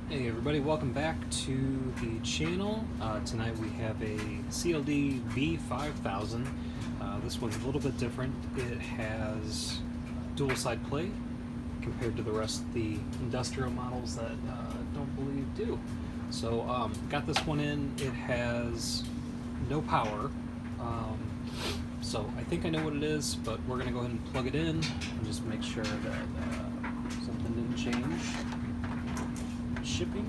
Hey everybody, welcome back to the channel. Tonight we have a CLD-V5000. This one's a little bit different. It has dual side play compared to the rest of the industrial models that don't believe do. So got this one in. It has no power. So I think I know what it is, but we're going to go ahead and plug it in and just make sure that something didn't change. Shipping.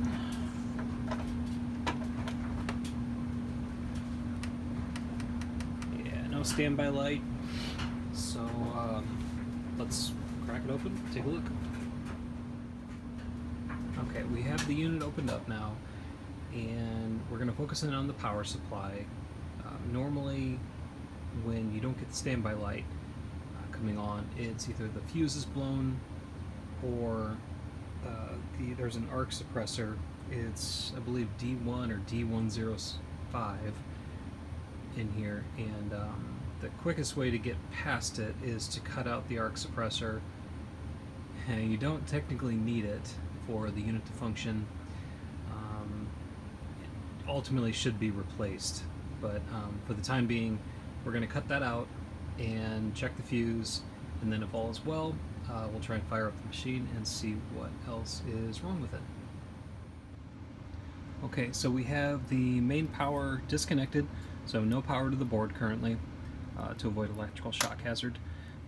Yeah, no standby light. So let's crack it open, take a look. Okay, we have the unit opened up now, and we're going to focus in on the power supply. Normally, when you don't get the standby light coming on, it's either the fuse is blown or there's an arc suppressor. It's, I believe, D1 or D105 in here, and the quickest way to get past it is to cut out the arc suppressor. And you don't technically need it for the unit to function. It ultimately should be replaced, but for the time being, we're going to cut that out and check the fuse, and then if all is well, we'll try and fire up the machine and see what else is wrong with it. Okay, so we have the main power disconnected, so no power to the board currently to avoid electrical shock hazard.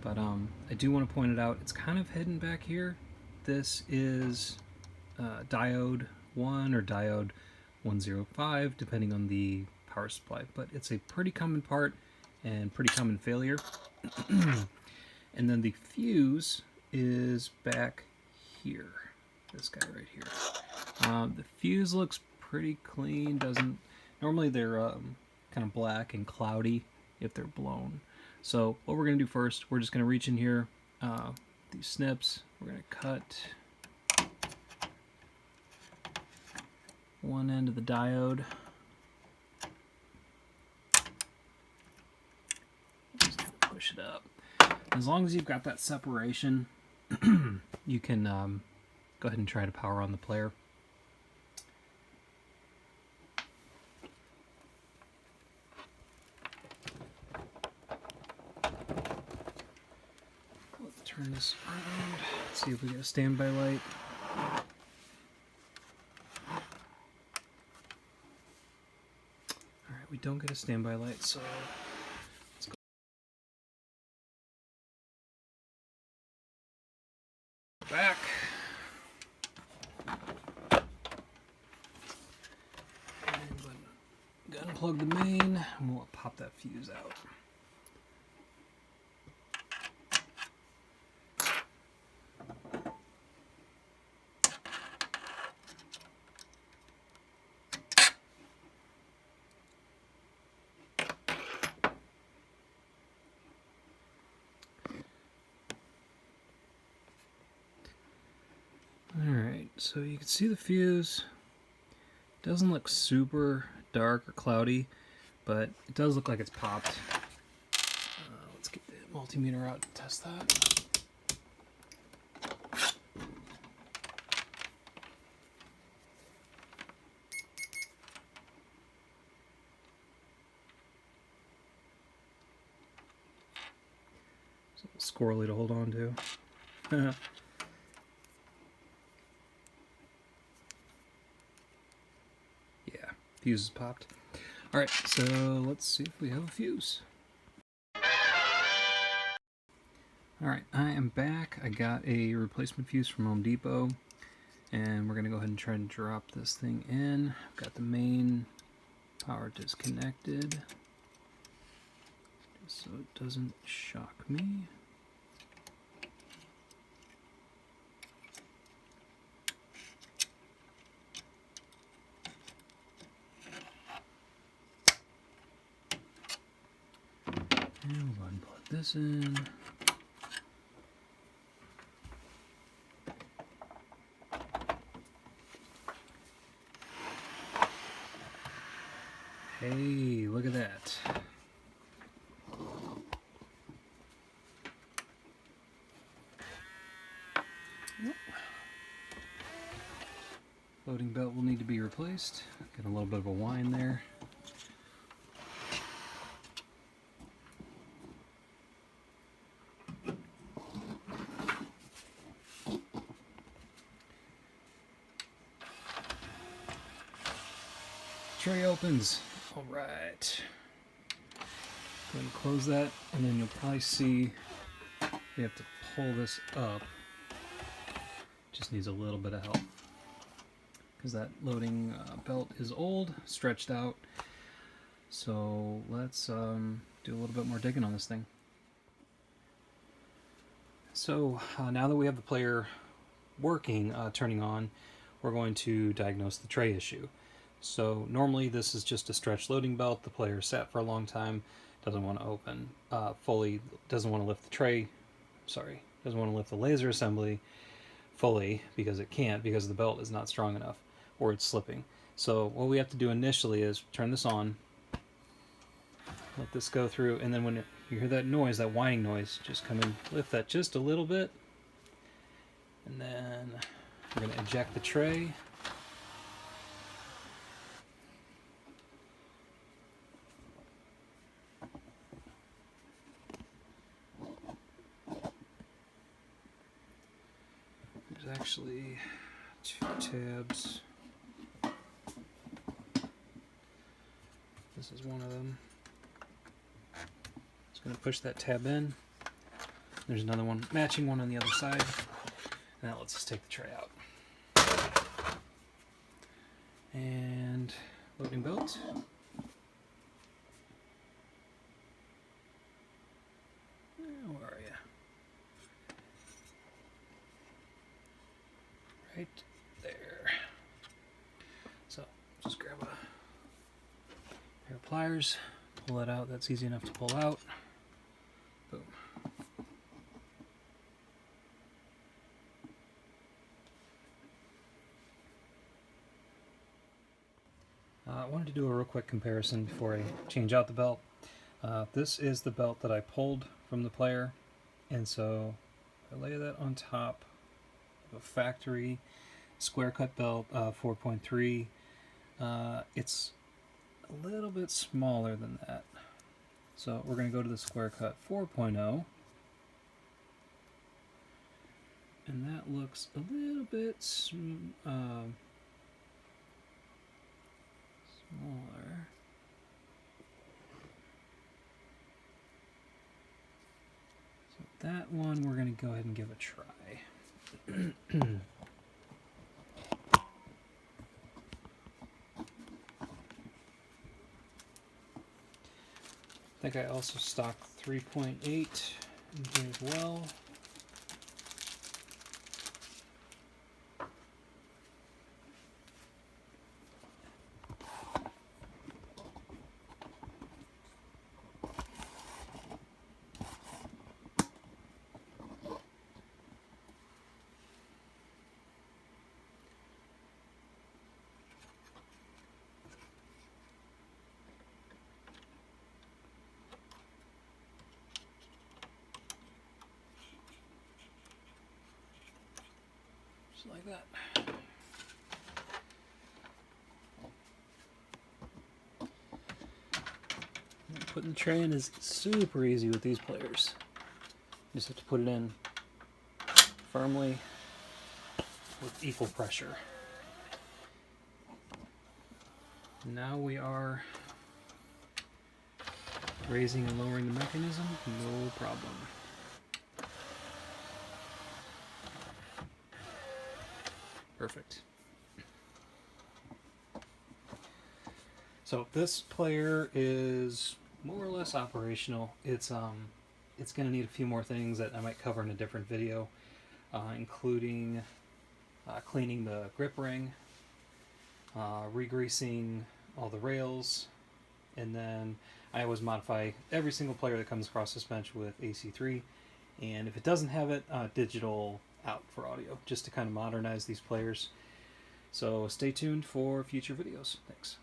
But I do want to point it out, it's kind of hidden back here. This is diode 1 or diode 105, depending on the power supply, but it's a pretty common part and pretty common failure. And then the fuse is back here, this guy right here. The fuse looks pretty clean. Doesn't normally they're kind of black and cloudy if they're blown. So what we're going to do first, we're just going to reach in here, these snips. We're going to cut one end of the diode. Just going to push it up. As long as you've got that separation, you can go ahead and try to power on the player. Let's turn this around, see if we get a standby light. Alright, we don't get a standby light, so let's go back. And unplug the main, and we'll pop that fuse out. Alright, so you can see the fuse. Doesn't look super dark or cloudy, but it does look like it's popped. Let's get the multimeter out to test that. It's a little squirrely to hold on to. Yeah, fuse is popped. Alright, so let's see if we have a fuse. Alright, I am back. I got a replacement fuse from Home Depot, and we're going to go ahead and try and drop this thing in. I've got the main power disconnected, just so it doesn't shock me. And we'll unplug this in. Hey, look at that. Loading belt will need to be replaced. Get a little bit of a whine there. Tray opens. All right. Go ahead and close that, and then you'll probably see we have to pull this up. Just needs a little bit of help because that loading belt is old, stretched out. So let's do a little bit more digging on this thing. So now that we have the player working, turning on, we're going to diagnose the tray issue. So normally this is just a stretched loading belt. The player sat for a long time, doesn't want to open fully, doesn't want to lift the tray, doesn't want to lift the laser assembly fully because it can't, because the belt is not strong enough or it's slipping. So what we have to do initially is turn this on, let this go through, and then when you hear that noise, that whining noise, just come and lift that just a little bit, and then we're going to eject the tray. There's actually 2 tabs. This is one of them. Just going to push that tab in. There's another one, matching one on the other side. And that lets us take the tray out. And loading belt. Where are you? Right there. So just grab a pair of pliers, pull that out. That's easy enough to pull out. Boom. I wanted to do a real quick comparison before I change out the belt. This is the belt that I pulled from the player, and so I lay that on top of a factory square cut belt, 4.3. It's a little bit smaller than that, so we're going to go to the square cut 4.0, and that looks a little bit smaller. So that one we're going to go ahead and give a try. I think I also stocked 3.8 in here as well. Just like that. Putting the tray in is super easy with these players. You just have to put it in firmly with equal pressure. Now we are raising and lowering the mechanism, no problem. Perfect. So this player is more or less operational. It's going to need a few more things that I might cover in a different video, including cleaning the grip ring, re-greasing all the rails, and then I always modify every single player that comes across this bench with AC3, and if it doesn't have it, digital out for audio, just to kind of modernize these players. So stay tuned for future videos. Thanks.